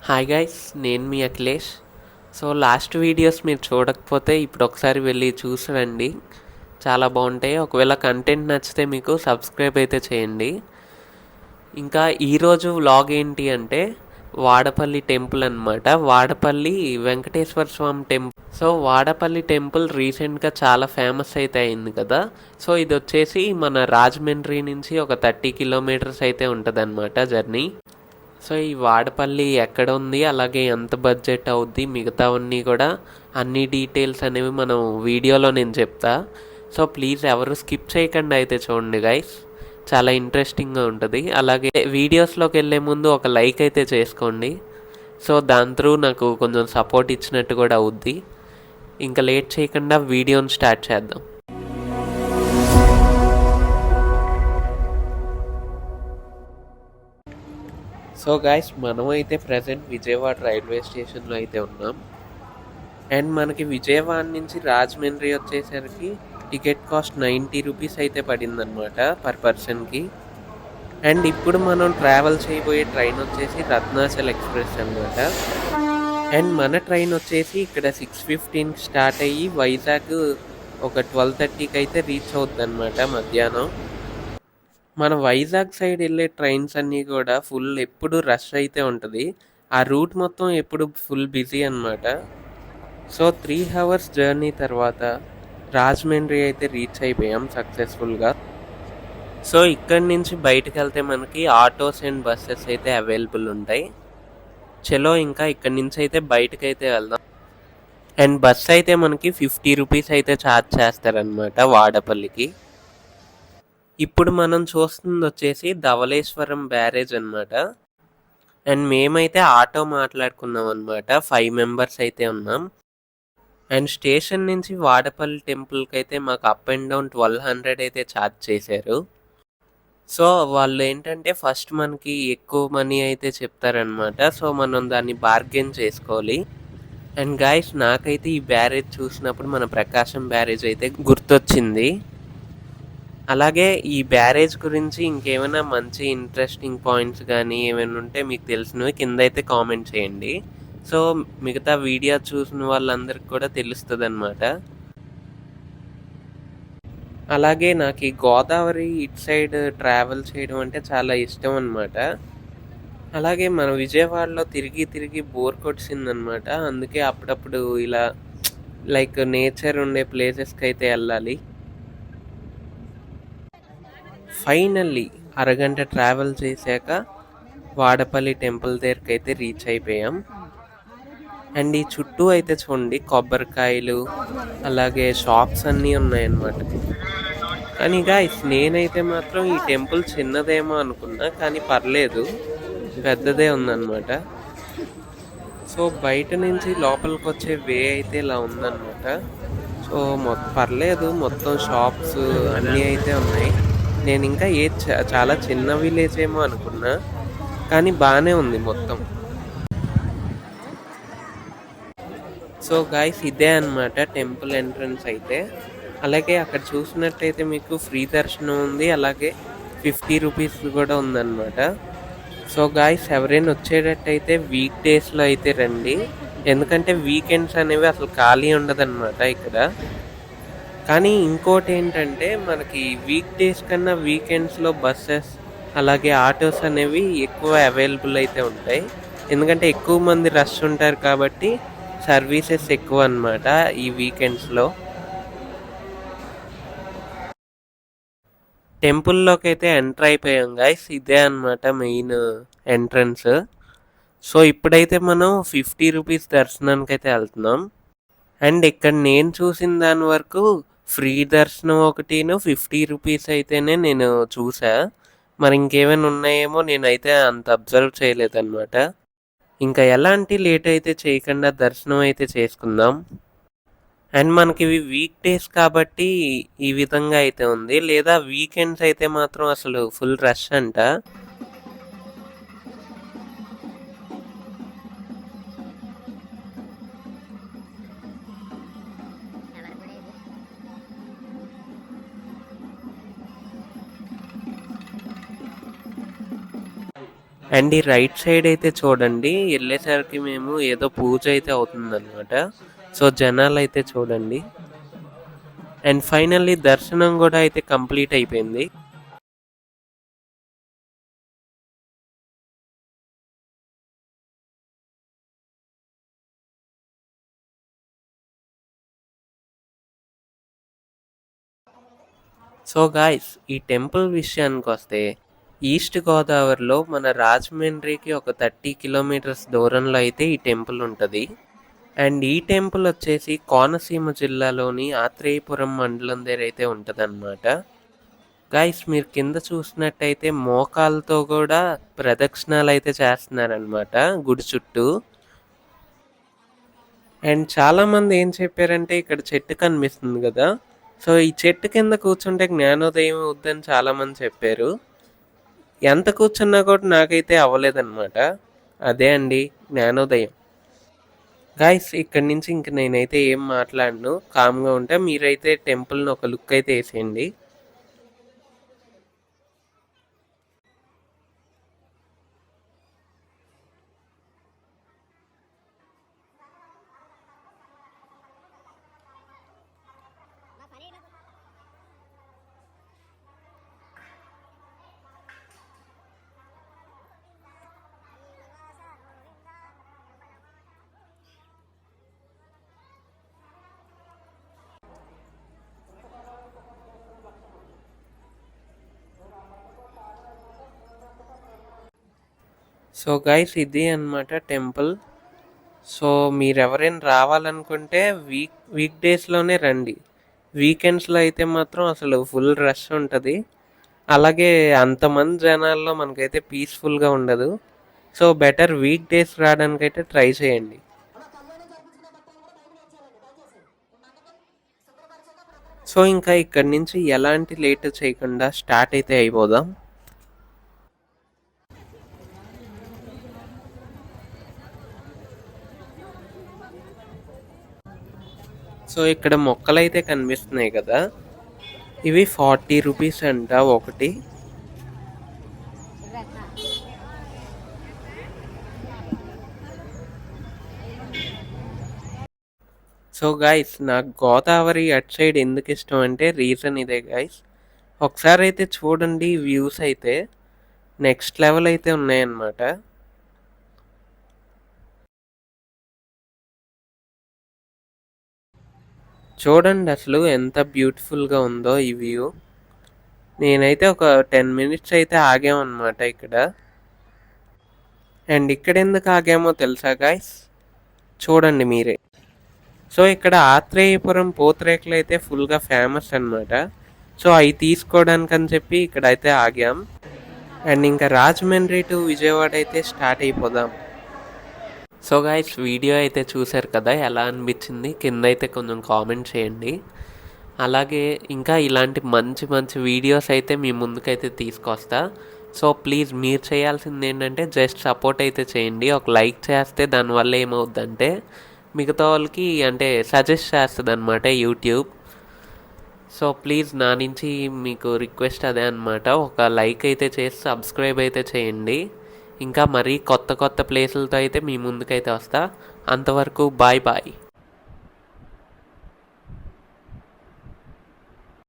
Hi guys, నేను మీ Akhilesh. So last videos మీరు చూడకపోతే ఇప్పుడు ఒకసారి వెళ్ళి చూసిరండి, చాలా బాగుంటాయి. ఒకవేళ కంటెంట్ నచ్చితే మీకు సబ్స్క్రైబ్ అయితే చేయండి. ఇంకా ఈరోజు వ్లాగ్ ఏంటి అంటే వాడపల్లి టెంపుల్ అనమాట. వాడపల్లి వెంకటేశ్వర స్వామి టెంపుల్. సో వాడపల్లి టెంపుల్ రీసెంట్గా చాలా ఫేమస్ అయితే అయింది కదా. సో ఇది వచ్చేసి మన రాజమండ్రి నుంచి ఒక 30 కిలోమీటర్స్ అయితే ఉంటుంది జర్నీ. సో ఈ వాడపల్లి ఎక్కడ ఉంది, అలాగే ఎంత బడ్జెట్ అవుద్ది, మిగతావన్నీ కూడా అన్ని డీటెయిల్స్ అనేవి మనం వీడియోలో నేను చెప్తా. సో ప్లీజ్ ఎవరు స్కిప్ చేయకుండా అయితే చూడండి గైస్, చాలా ఇంట్రెస్టింగ్గా ఉంటుంది. అలాగే వీడియోస్లోకి వెళ్ళే ముందు ఒక లైక్ అయితే చేసుకోండి. సో దాని త్రూ నాకు కొంచెం సపోర్ట్ ఇచ్చినట్టు కూడా అవుద్ది. ఇంకా లేట్ చేయకుండా వీడియోని స్టార్ట్ చేద్దాం. సో గాయస్, మనమైతే ప్రజెంట్ విజయవాడ రైల్వే స్టేషన్లో అయితే ఉన్నాం. అండ్ మనకి విజయవాడ నుంచి రాజమండ్రి వచ్చేసరికి టికెట్ కాస్ట్ 90 రూపీస్ అయితే పడిందనమాట పర్ పర్సన్కి. అండ్ ఇప్పుడు మనం ట్రావెల్ చేయబోయే ట్రైన్ వచ్చేసి రత్నాచల్ ఎక్స్ప్రెస్ అనమాట. అండ్ మన ట్రైన్ వచ్చేసి ఇక్కడ 6:15కి స్టార్ట్ అయ్యి వైజాగ్ ఒక 12:30కి అయితే రీచ్ అవుద్ది అనమాట మధ్యాహ్నం. మన వైజాగ్ సైడ్ వెళ్ళే ట్రైన్స్ అన్నీ కూడా ఫుల్ ఎప్పుడు రష్ అయితే ఉంటుంది. ఆ రూట్ మొత్తం ఎప్పుడు ఫుల్ బిజీ అనమాట. సో 3 అవర్స్ జర్నీ తర్వాత రాజమండ్రి అయితే రీచ్ అయిపోయాం సక్సెస్ఫుల్గా. సో ఇక్కడి నుంచి బయటకు వెళ్తే మనకి ఆటోస్ అండ్ బస్సెస్ అయితే అవైలబుల్ ఉంటాయి. చలో ఇంకా ఇక్కడి నుంచి అయితే బయటకు అయితే వెళ్దాం. అండ్ బస్ అయితే మనకి 50 రూపీస్ అయితే ఛార్జ్ చేస్తారనమాట వాడపల్లికి. ఇప్పుడు మనం చూస్తుంది వచ్చేసి ధవళేశ్వరం బ్యారేజ్ అనమాట. అండ్ మేమైతే ఆటో మాట్లాడుకున్నాం అనమాట, 5 మెంబర్స్ అయితే ఉన్నాం. అండ్ స్టేషన్ నుంచి వాడపల్లి టెంపుల్కి అయితే మాకు అప్ అండ్ డౌన్ 1200 అయితే ఛార్జ్ చేశారు. సో వాళ్ళు ఏంటంటే ఫస్ట్ మనకి ఎక్కువ మనీ అయితే చెప్తారనమాట. సో మనం దాన్ని బార్గెన్ చేసుకోవాలి. అండ్ గాయస్, నాకైతే ఈ బ్యారేజ్ చూసినప్పుడు మన ప్రకాశం బ్యారేజ్ అయితే గుర్తొచ్చింది. అలాగే ఈ బ్యారేజ్ గురించి ఇంకేమైనా మంచి ఇంట్రెస్టింగ్ పాయింట్స్ కానీ ఏమైనా ఉంటే మీకు తెలిసినవి కింద అయితే కామెంట్ చేయండి. సో మిగతా వీడియో చూసిన వాళ్ళందరికీ కూడా తెలుస్తుంది అనమాట. అలాగే నాకు ఈ గోదావరి ఇటు సైడ్ ట్రావెల్ చేయడం అంటే చాలా ఇష్టం అనమాట. అలాగే మన విజయవాడలో తిరిగి తిరిగి బోర్ కొట్టిందనమాట. అందుకే అప్పుడప్పుడు ఇలా లైక్ నేచర్ ఉండే ప్లేసెస్కి అయితే వెళ్ళాలి. ఫైనల్లీ అరగంట ట్రావెల్ చేశాక వాడపల్లి టెంపుల్ దగ్గరికి అయితే రీచ్ అయిపోయాం. అండ్ ఈ చుట్టూ అయితే చూడండి కొబ్బరికాయలు అలాగే షాప్స్ అన్నీ ఉన్నాయన్నమాట. కానీ గాయ్స్, నేనైతే మాత్రం ఈ టెంపుల్ చిన్నదేమో అనుకున్నా, కానీ పర్లేదు పెద్దదే ఉందన్నమాట. సో బయట నుంచి లోపలికి వచ్చే వే అయితే ఇలా ఉందన్నమాట. సో పర్లేదు, మొత్తం షాప్స్ అన్నీ అయితే ఉన్నాయి. నేను ఇంకా చాలా చిన్న విలేజ్ ఏమో అనుకున్నా, కానీ బాగానే ఉంది మొత్తం. సో గాయస్, ఇదే అనమాట టెంపుల్ ఎంట్రన్స్ అయితే. అలాగే అక్కడ చూసినట్టయితే మీకు ఫ్రీ దర్శనం ఉంది, అలాగే 50 రూపీస్ కూడా ఉందన్నమాట. సో గాయస్, ఎవరైనా వచ్చేటట్టయితే వీక్ డేస్లో అయితే రండి, ఎందుకంటే వీకెండ్స్ అనేవి అసలు ఖాళీ ఉండదన్నమాట ఇక్కడ. కానీ ఇంకోటి ఏంటంటే మనకి వీక్ డేస్ కన్నా వీకెండ్స్లో బస్సెస్ అలాగే ఆటోస్ అనేవి ఎక్కువ అవైలబుల్ అయితే ఉంటాయి, ఎందుకంటే ఎక్కువ మంది రష్ ఉంటారు కాబట్టి సర్వీసెస్ ఎక్కువ అన్నమాట ఈ వీకెండ్స్లో. టెంపుల్లోకి అయితే ఎంటర్ అయిపోయాం గైస్, ఇదే అనమాట మెయిన్ ఎంట్రన్స్. సో ఇప్పుడైతే మనం 50 రూపీస్ దర్శనానికి అయితే వెళ్తున్నాం. అండ్ ఇక్కడ నేను చూసిన దాని వరకు ఫ్రీ దర్శనం ఒకటిను 50 రూపీస్ అయితేనే నేను చూసా. మరి ఇంకేమైనా ఉన్నాయేమో నేనైతే అంత అబ్జర్వ్ చేయలేదన్నమాట. ఇంకా ఎలాంటి లేట్ అయితే చేయకుండా దర్శనం అయితే చేసుకుందాం. అండ్ మనకి ఇవి వీక్ డేస్ కాబట్టి ఈ విధంగా అయితే ఉంది, లేదా వీకెండ్స్ అయితే మాత్రం అసలు ఫుల్ రష్ అంట. అండ్ ఈ రైట్ సైడ్ అయితే చూడండి, వెళ్ళేసరికి మేము ఏదో పూజ అయితే అవుతుందన్నమాట. సో జనాలు అయితే చూడండి. అండ్ ఫైనల్లీ దర్శనం కూడా అయితే కంప్లీట్ అయిపోయింది. సో గాయ్స్, ఈ టెంపుల్ విషయానికి వస్తే ఈస్ట్ గోదావరిలో మన రాజమండ్రికి ఒక 30 కిలోమీటర్స్ దూరంలో అయితే ఈ టెంపుల్ ఉంటుంది. అండ్ ఈ టెంపుల్ వచ్చేసి కోనసీమ జిల్లాలోని ఆత్రేయపురం మండలం దగ్గర అయితే ఉంటుందన్నమాట. గాయ్స్, మీరు కింద చూసినట్టయితే మోకాలతో కూడా ప్రదక్షిణాలు అయితే చేస్తున్నారనమాట గుడి చుట్టూ. అండ్ చాలామంది ఏం చెప్పారంటే ఇక్కడ చెట్టు కనిపిస్తుంది కదా, సో ఈ చెట్టు కింద కూర్చుంటే జ్ఞానోదయం అవుద్దని చాలామంది చెప్పారు. ఎంత కూర్చున్నా కూడా నాకైతే అవ్వలేదన్నమాట. అదే అండి జ్ఞానోదయం. గాయస్, ఇక్కడి నుంచి ఇంక నేనైతే ఏం మాట్లాడను, కామ్గా ఉంటే మీరైతే టెంపుల్ని ఒక లుక్ అయితే వేసేయండి. సో గైస్, ఇది అన్నమాట టెంపుల్. సో మీరు ఎవరైనా రావాలనుకుంటే వీక్ డేస్లోనే రండి. వీకెండ్స్లో అయితే మాత్రం అసలు ఫుల్ రష్ ఉంటుంది. అలాగే అంతమంది జనాల్లో మనకైతే పీస్ఫుల్గా ఉండదు. సో బెటర్ వీక్ డేస్ రావడానికైతే ట్రై చేయండి. సో ఇంకా ఇక్కడి నుంచి ఎలాంటి లేట్ చేయకుండా స్టార్ట్ అయితే అయిపోదాం. సో ఇక్కడ మొక్కలు అయితే కనిపిస్తున్నాయి కదా, ఇవి 40 రూపీస్ అంట ఒకటి. సో గైస్, నాకు గోదావరి అటు సైడ్ ఎందుకు ఇష్టం అంటే రీజన్ ఇదే గైస్. ఒకసారి అయితే చూడండి, వ్యూస్ అయితే నెక్స్ట్ లెవెల్ అయితే ఉన్నాయన్నమాట. చూడండి అసలు ఎంత బ్యూటిఫుల్గా ఉందో ఈ వ్యూ. నేనైతే ఒక 10 మినిట్స్ అయితే ఆగామన్నమాట ఇక్కడ. అండ్ ఇక్కడ ఎందుకు ఆగామో తెలుసా గాయస్, చూడండి మీరే. సో ఇక్కడ ఆత్రేయపురం పూతరేకులు అయితే ఫుల్గా ఫేమస్ అనమాట. సో అవి తీసుకోవడానికి అని చెప్పి ఇక్కడ అయితే ఆగాం. అండ్ ఇంకా రాజమండ్రి టు విజయవాడ అయితే స్టార్ట్ అయిపోదాం. సో గాయస్, వీడియో అయితే చూశారు కదా, ఎలా అనిపించింది కింద అయితే కొంచెం కామెంట్ చేయండి. అలాగే ఇంకా ఇలాంటి మంచి మంచి వీడియోస్ అయితే మీ ముందుకైతే తీసుకొస్తా. సో ప్లీజ్ మీరు చేయాల్సింది ఏంటంటే జస్ట్ సపోర్ట్ అయితే చేయండి. ఒక లైక్ చేస్తే దానివల్ల ఏమవుద్దంటే మిగతా వాళ్ళకి అంటే సజెస్ట్ చేస్తుంది అనమాట యూట్యూబ్. సో ప్లీజ్ నా నుంచి మీకు రిక్వెస్ట్ అదే అనమాట, ఒక లైక్ అయితే చేసి సబ్స్క్రైబ్ అయితే చేయండి. ఇంకా మరీ కొత్త కొత్త ప్లేసులతో అయితే మీ ముందుకైతే వస్తా. అంతవరకు బాయ్ బాయ్.